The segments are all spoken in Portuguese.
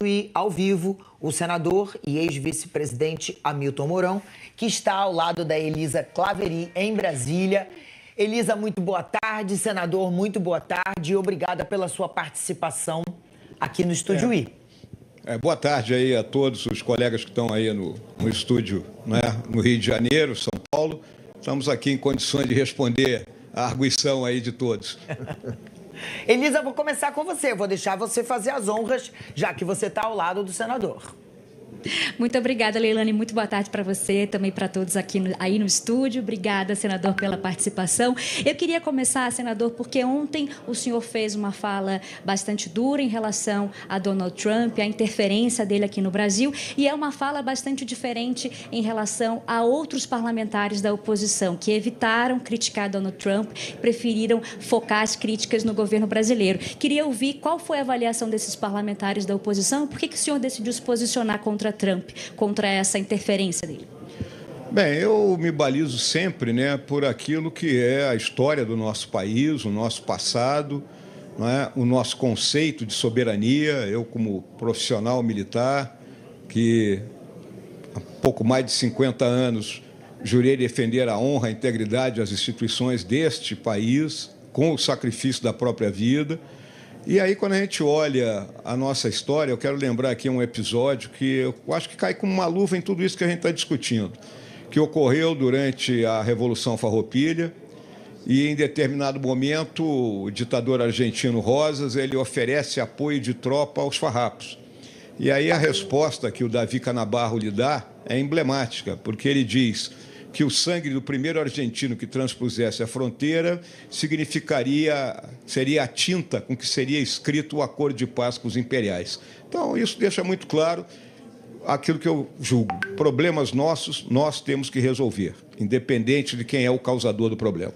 E ao vivo o senador e ex-vice-presidente Hamilton Mourão, que está ao lado da Elisa Claveri em Brasília. Elisa, muito boa tarde. Senador, muito boa tarde. Obrigada pela sua participação aqui no Estúdio I. Boa tarde aí a todos os colegas que estão aí no estúdio, né, no Rio de Janeiro, São Paulo. Estamos aqui em condições de responder a arguição aí de todos. Elisa, vou começar com você. Vou deixar você fazer as honras, já que você está ao lado do senador. Muito obrigada, Leilane. Muito boa tarde para você, também para todos aqui aí no estúdio. Obrigada, senador, pela participação. Eu queria começar, senador, porque ontem o senhor fez uma fala bastante dura em relação a Donald Trump, a interferência dele aqui no Brasil, e é uma fala bastante diferente em relação a outros parlamentares da oposição, que evitaram criticar Donald Trump, preferiram focar as críticas no governo brasileiro. Queria ouvir qual foi a avaliação desses parlamentares da oposição, por que o senhor decidiu se posicionar contra Trump, contra essa interferência dele? Bem, eu me balizo sempre, né, por aquilo que é a história do nosso país, o nosso passado, né, o nosso conceito de soberania. Eu, como profissional militar, que há pouco mais de 50 anos jurei defender a honra, a integridade das instituições deste país, com o sacrifício da própria vida. E aí, quando a gente olha a nossa história, eu quero lembrar aqui um episódio que eu acho que cai como uma luva em tudo isso que a gente está discutindo, que ocorreu durante a Revolução Farroupilha, e em determinado momento o ditador argentino Rosas ele oferece apoio de tropa aos farrapos. E aí a resposta que o Davi Canabarro lhe dá é emblemática, porque ele diz que o sangue do primeiro argentino que transpusesse a fronteira seria a tinta com que seria escrito o acordo de paz com os imperiais. Então, isso deixa muito claro aquilo que eu julgo. Problemas nossos, nós temos que resolver, independente de quem é o causador do problema.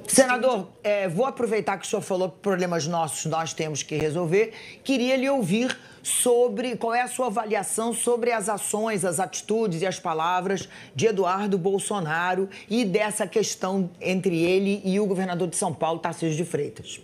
Senador, vou aproveitar que o senhor falou que problemas nossos nós temos que resolver. Queria lhe ouvir sobre qual é a sua avaliação sobre as ações, as atitudes e as palavras de Eduardo Bolsonaro e dessa questão entre ele e o governador de São Paulo, Tarcísio de Freitas.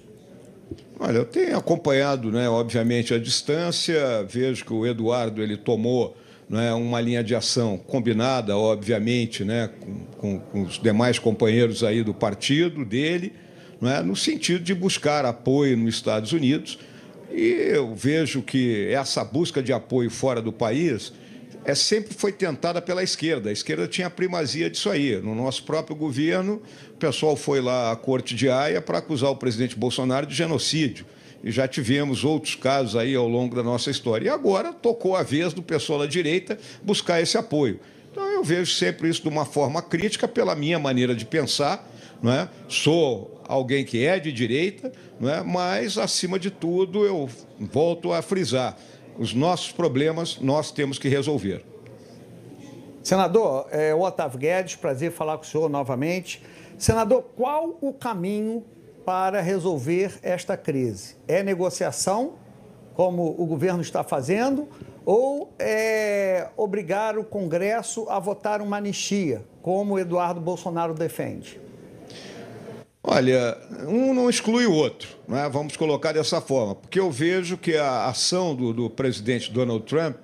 Olha, eu tenho acompanhado, né, obviamente, a distância. Vejo que o Eduardo ele tomou, né, uma linha de ação combinada, obviamente, né, com os demais companheiros aí do partido dele, né, no sentido de buscar apoio nos Estados Unidos. E eu vejo que essa busca de apoio fora do país sempre foi tentada pela esquerda. A esquerda tinha a primazia disso aí. No nosso próprio governo, o pessoal foi lá à Corte de Haia para acusar o presidente Bolsonaro de genocídio. E já tivemos outros casos aí ao longo da nossa história. E agora tocou a vez do pessoal da direita buscar esse apoio. Então eu vejo sempre isso de uma forma crítica pela minha maneira de pensar, não é? Sou alguém que é de direita, não é? Mas, acima de tudo, eu volto a frisar, os nossos problemas nós temos que resolver. Senador, o Otávio Guedes, prazer falar com o senhor novamente. Senador, qual o caminho para resolver esta crise? É negociação, como o governo está fazendo, ou obrigar o Congresso a votar uma anistia, como o Eduardo Bolsonaro defende? Olha, um não exclui o outro, né? Vamos colocar dessa forma, porque eu vejo que a ação do presidente Donald Trump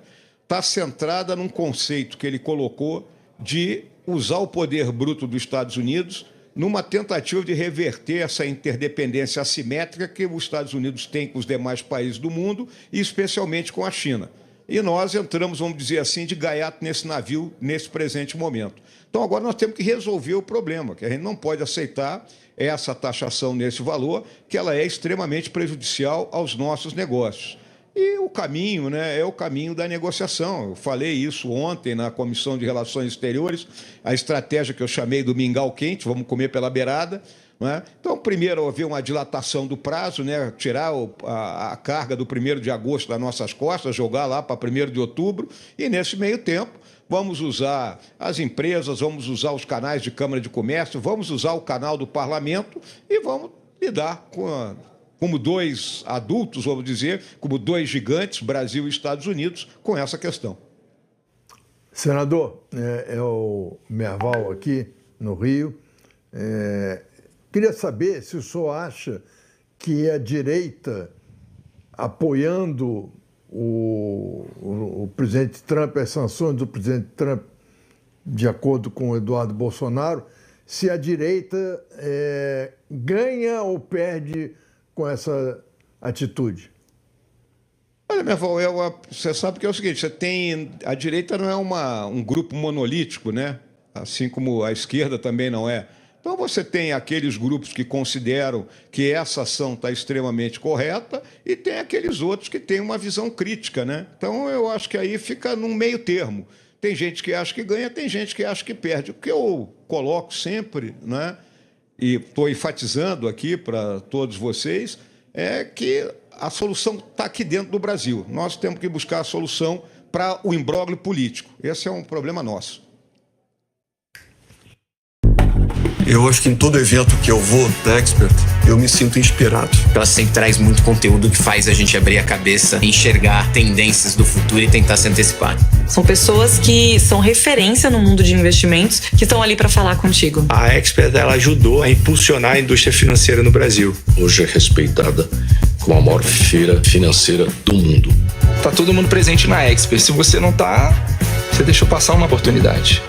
está centrada num conceito que ele colocou de usar o poder bruto dos Estados Unidos numa tentativa de reverter essa interdependência assimétrica que os Estados Unidos têm com os demais países do mundo, e especialmente com a China. E nós entramos, vamos dizer assim, de gaiato nesse navio, nesse presente momento. Então, agora nós temos que resolver o problema, que a gente não pode aceitar essa taxação nesse valor, que ela é extremamente prejudicial aos nossos negócios. E o caminho, né, é o caminho da negociação. Eu falei isso ontem na Comissão de Relações Exteriores, a estratégia que eu chamei do mingau quente, vamos comer pela beirada. Né? Então, primeiro, haver uma dilatação do prazo, né? Tirar a carga do 1º de agosto das nossas costas, jogar lá para 1º de outubro, e nesse meio tempo vamos usar as empresas, vamos usar os canais de Câmara de Comércio, vamos usar o canal do Parlamento e vamos lidar como dois adultos, vamos dizer, como dois gigantes, Brasil e Estados Unidos, com essa questão. Senador, é o Merval aqui no Rio. Queria saber se o senhor acha que a direita apoiando o presidente Trump, as sanções do presidente Trump, de acordo com o Eduardo Bolsonaro, se a direita ganha ou perde com essa atitude? Olha, Merval, você sabe que é o seguinte, a direita não é um grupo monolítico, né? Assim como a esquerda também não é. Então você tem aqueles grupos que consideram que essa ação está extremamente correta e tem aqueles outros que têm uma visão crítica, né? Então eu acho que aí fica num meio termo. Tem gente que acha que ganha, tem gente que acha que perde. O que eu coloco sempre, né, e estou enfatizando aqui para todos vocês, é que a solução está aqui dentro do Brasil. Nós temos que buscar a solução para o imbróglio político. Esse é um problema nosso. Eu acho que em todo evento que eu vou da Expert, eu me sinto inspirado. Ela sempre traz muito conteúdo que faz a gente abrir a cabeça, enxergar tendências do futuro e tentar se antecipar. São pessoas que são referência no mundo de investimentos, que estão ali para falar contigo. A Expert, ela ajudou a impulsionar a indústria financeira no Brasil. Hoje é respeitada como a maior feira financeira do mundo. Tá todo mundo presente na Expert. Se você não tá, você deixou passar uma oportunidade.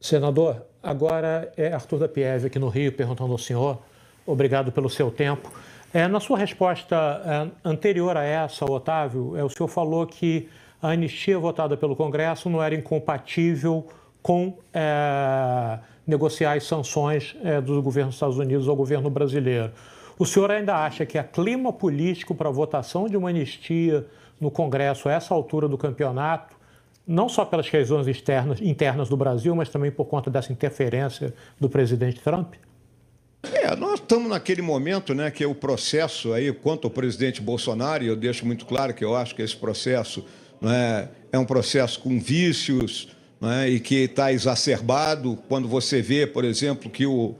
Senador, agora é Arthur da Pieve aqui no Rio perguntando ao senhor. Obrigado pelo seu tempo. Na sua resposta anterior a essa, Otávio, o senhor falou que a anistia votada pelo Congresso não era incompatível com negociar as sanções do governo dos Estados Unidos ao governo brasileiro. O senhor ainda acha que há clima político para a votação de uma anistia no Congresso a essa altura do campeonato, não só pelas questões internas do Brasil, mas também por conta dessa interferência do presidente Trump? Nós estamos naquele momento, né, que é o processo aí quanto ao presidente Bolsonaro, e eu deixo muito claro que eu acho que esse processo, né, é um processo com vícios, né, e que está exacerbado. Quando você vê, por exemplo, que o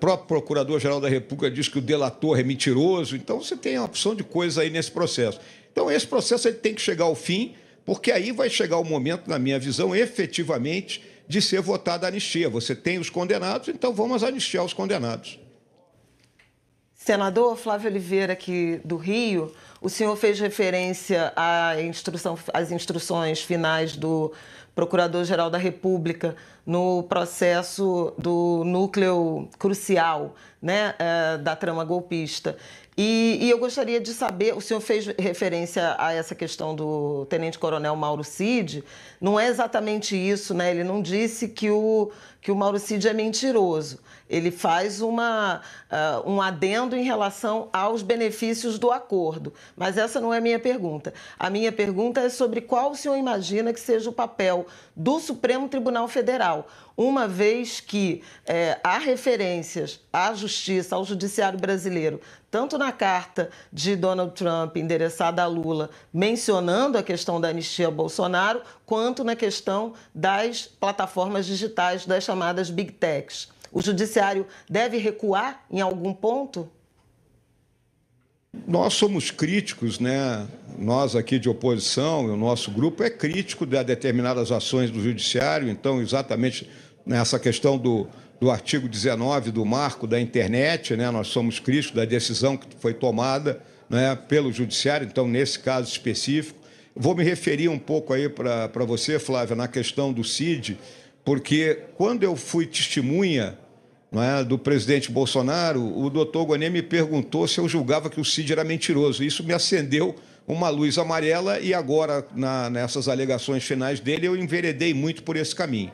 próprio Procurador-Geral da República diz que o delator é mentiroso, então você tem uma opção de coisa aí nesse processo. Então esse processo ele tem que chegar ao fim, porque aí vai chegar o momento, na minha visão, efetivamente, de ser votada a anistia. Você tem os condenados, então vamos anistiar os condenados. Senador Flávio Oliveira, aqui do Rio, o senhor fez referência às instruções finais do Procurador-Geral da República no processo do núcleo crucial, né, da trama golpista. E eu gostaria de saber, o senhor fez referência a essa questão do tenente-coronel Mauro Cid, não é exatamente isso, né? Ele não disse que o Mauro Cid é mentiroso. Ele faz um adendo em relação aos benefícios do acordo. Mas essa não é a minha pergunta. A minha pergunta é sobre qual o senhor imagina que seja o papel do Supremo Tribunal Federal, uma vez que há referências à justiça, ao judiciário brasileiro, tanto na carta de Donald Trump endereçada a Lula, mencionando a questão da anistia a Bolsonaro, quanto na questão das plataformas digitais, das chamadas Big Techs. O judiciário deve recuar em algum ponto? Nós somos críticos, né? Nós aqui de oposição, o nosso grupo é crítico de determinadas ações do judiciário, então exatamente nessa questão do artigo 19 do marco da internet, né? Nós somos críticos da decisão que foi tomada, né, pelo judiciário, então nesse caso específico. Vou me referir um pouco aí para você, Flávia, na questão do Cid, porque quando eu fui testemunha, não é, do presidente Bolsonaro, o doutor Gonet me perguntou se eu julgava que o Cid era mentiroso. Isso me acendeu uma luz amarela e agora, nessas alegações finais dele, eu enveredei muito por esse caminho.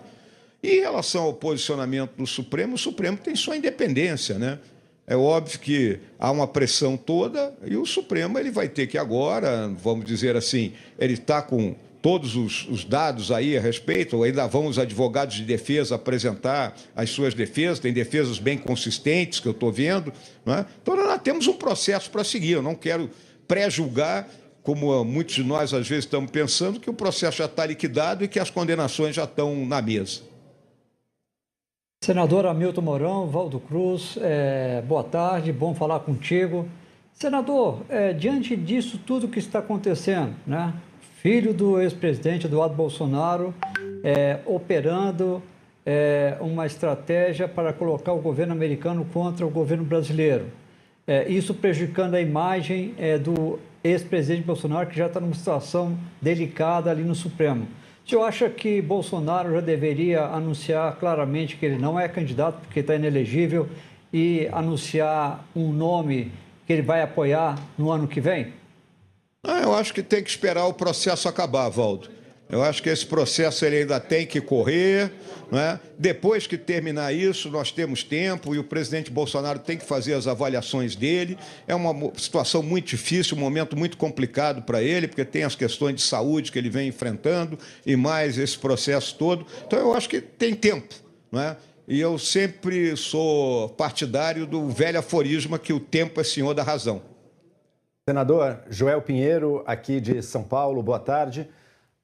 E em relação ao posicionamento do Supremo, o Supremo tem sua independência, né? É óbvio que há uma pressão toda e o Supremo ele vai ter que agora, vamos dizer assim, ele está com todos os dados aí a respeito, ainda vão os advogados de defesa apresentar as suas defesas, tem defesas bem consistentes que eu estou vendo, não é? Então nós temos um processo para seguir, eu não quero pré-julgar, como muitos de nós às vezes estamos pensando, que o processo já está liquidado e que as condenações já estão na mesa. Senador Hamilton Mourão, Valdo Cruz, boa tarde, bom falar contigo. Senador, diante disso tudo que está acontecendo, né? Filho do ex-presidente Eduardo Bolsonaro operando uma estratégia para colocar o governo americano contra o governo brasileiro. isso prejudicando a imagem do ex-presidente Bolsonaro, que já está numa situação delicada ali no Supremo. O senhor acha que Bolsonaro já deveria anunciar claramente que ele não é candidato porque está inelegível e anunciar um nome que ele vai apoiar no ano que vem? Eu acho que tem que esperar o processo acabar, Valdo. Eu acho que esse processo ele ainda tem que correr, né? Depois que terminar isso, nós temos tempo e o presidente Bolsonaro tem que fazer as avaliações dele. É uma situação muito difícil, um momento muito complicado para ele, porque tem as questões de saúde que ele vem enfrentando e mais esse processo todo. Então, eu acho que tem tempo, né? E eu sempre sou partidário do velho aforisma que o tempo é senhor da razão. Senador Joel Pinheiro, aqui de São Paulo, boa tarde.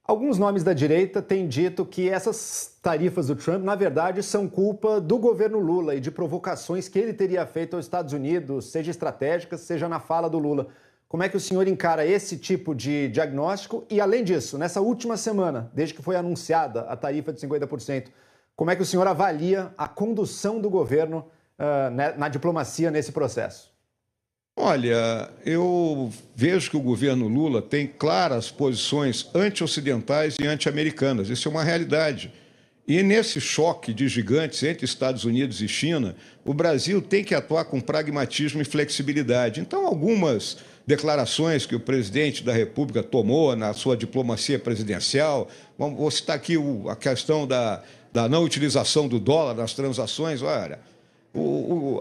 Alguns nomes da direita têm dito que essas tarifas do Trump, na verdade, são culpa do governo Lula e de provocações que ele teria feito aos Estados Unidos, seja estratégicas, seja na fala do Lula. Como é que o senhor encara esse tipo de diagnóstico? E, além disso, nessa última semana, desde que foi anunciada a tarifa de 50%, como é que o senhor avalia a condução do governo na diplomacia nesse processo? Olha, eu vejo que o governo Lula tem claras posições anti-ocidentais e anti-americanas. Isso é uma realidade. E nesse choque de gigantes entre Estados Unidos e China, o Brasil tem que atuar com pragmatismo e flexibilidade. Então, algumas declarações que o presidente da República tomou na sua diplomacia presidencial, vou citar aqui a questão da não utilização do dólar nas transações, olha...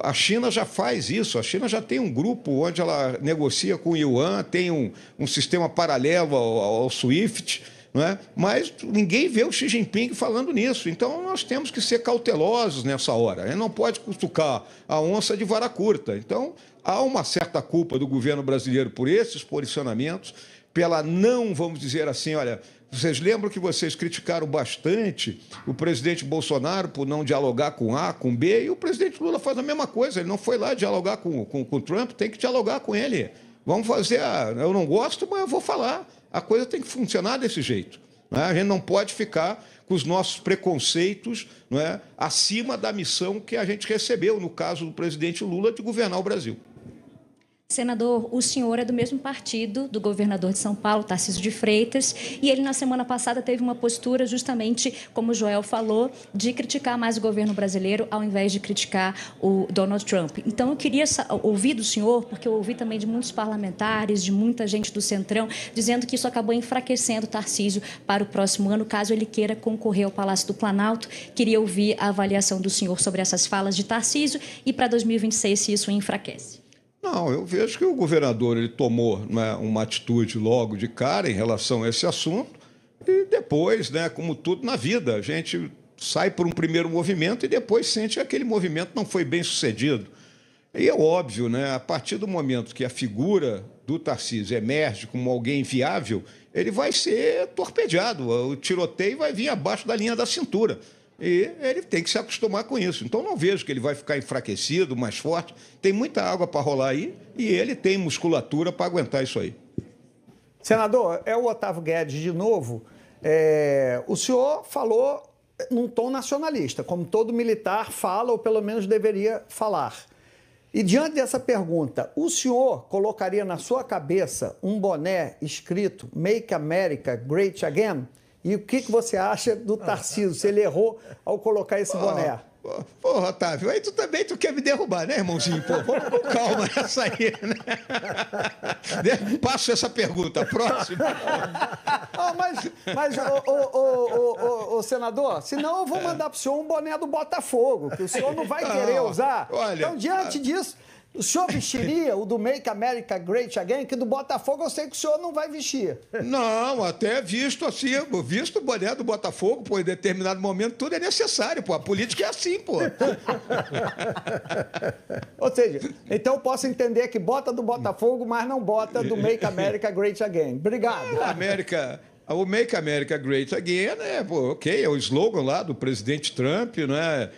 A China já faz isso, a China já tem um grupo onde ela negocia com o Yuan, tem um sistema paralelo ao SWIFT, não é? Mas ninguém vê o Xi Jinping falando nisso. Então, nós temos que ser cautelosos nessa hora. A gente não pode cutucar a onça de vara curta. Então, há uma certa culpa do governo brasileiro por esses posicionamentos, pela não, vamos dizer assim, olha... Vocês lembram que vocês criticaram bastante o presidente Bolsonaro por não dialogar com A, com B, e o presidente Lula faz a mesma coisa. Ele não foi lá dialogar com o Trump, tem que dialogar com ele. Vamos fazer eu não gosto, mas eu vou falar. A coisa tem que funcionar desse jeito, né? A gente não pode ficar com os nossos preconceitos, não é, acima da missão que a gente recebeu, no caso do presidente Lula, de governar o Brasil. Senador, o senhor é do mesmo partido do governador de São Paulo, Tarcísio de Freitas, e ele na semana passada teve uma postura justamente, como o Joel falou, de criticar mais o governo brasileiro ao invés de criticar o Donald Trump. Então eu queria ouvir do senhor, porque eu ouvi também de muitos parlamentares, de muita gente do Centrão, dizendo que isso acabou enfraquecendo o Tarcísio para o próximo ano, caso ele queira concorrer ao Palácio do Planalto. Queria ouvir a avaliação do senhor sobre essas falas de Tarcísio e para 2026 se isso enfraquece. Não, eu vejo que o governador ele tomou, né, uma atitude logo de cara em relação a esse assunto e depois, né, como tudo na vida, a gente sai por um primeiro movimento e depois sente que aquele movimento não foi bem sucedido. E é óbvio, né, a partir do momento que a figura do Tarcísio emerge como alguém viável, ele vai ser torpedeado, o tiroteio vai vir abaixo da linha da cintura. E ele tem que se acostumar com isso. Então, não vejo que ele vai ficar enfraquecido, mais forte. Tem muita água para rolar aí e ele tem musculatura para aguentar isso aí. Senador, é o Otávio Guedes de novo. O senhor falou num tom nacionalista, como todo militar fala, ou pelo menos deveria falar. E diante dessa pergunta, o senhor colocaria na sua cabeça um boné escrito Make America Great Again? E o que você acha do Tarcísio, se ele errou ao colocar esse boné? Pô, Otávio, aí tu também quer me derrubar, né, irmãozinho? Pô, vamos com calma nessa aí, né? Passo essa pergunta, próxima. Senador, senão eu vou mandar para o senhor um boné do Botafogo, que o senhor não vai querer usar. Olha, então, diante disso... O senhor vestiria o do Make America Great Again, que do Botafogo eu sei que o senhor não vai vestir. Não, até visto assim, visto o boné do Botafogo, pô, em determinado momento tudo é necessário, pô. A política é assim, pô. Ou seja, então eu posso entender que bota do Botafogo, mas não bota do Make America Great Again. Obrigado. O Make America Great Again, é o slogan lá do presidente Trump, né?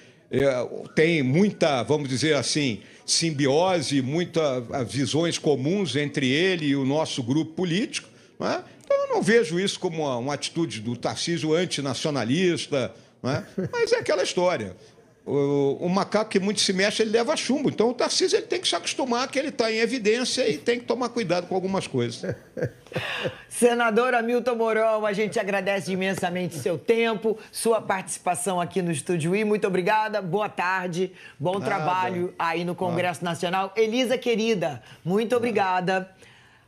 Tem muita, vamos dizer assim, simbiose, muitas visões comuns entre ele e o nosso grupo político, né? Então eu não vejo isso como uma atitude do Tarcísio antinacionalista, né? Mas é aquela história. o macaco que muito se mexe, ele leva chumbo. Então o Tarcísio ele tem que se acostumar que ele está em evidência e tem que tomar cuidado com algumas coisas. Senador Hamilton Mourão, a gente agradece imensamente seu tempo, sua participação aqui no Estúdio I. Muito obrigada, boa tarde, bom trabalho aí no Congresso Nacional. Elisa, querida, muito obrigada.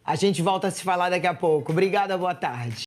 A gente volta a se falar daqui a pouco. Obrigada, boa tarde.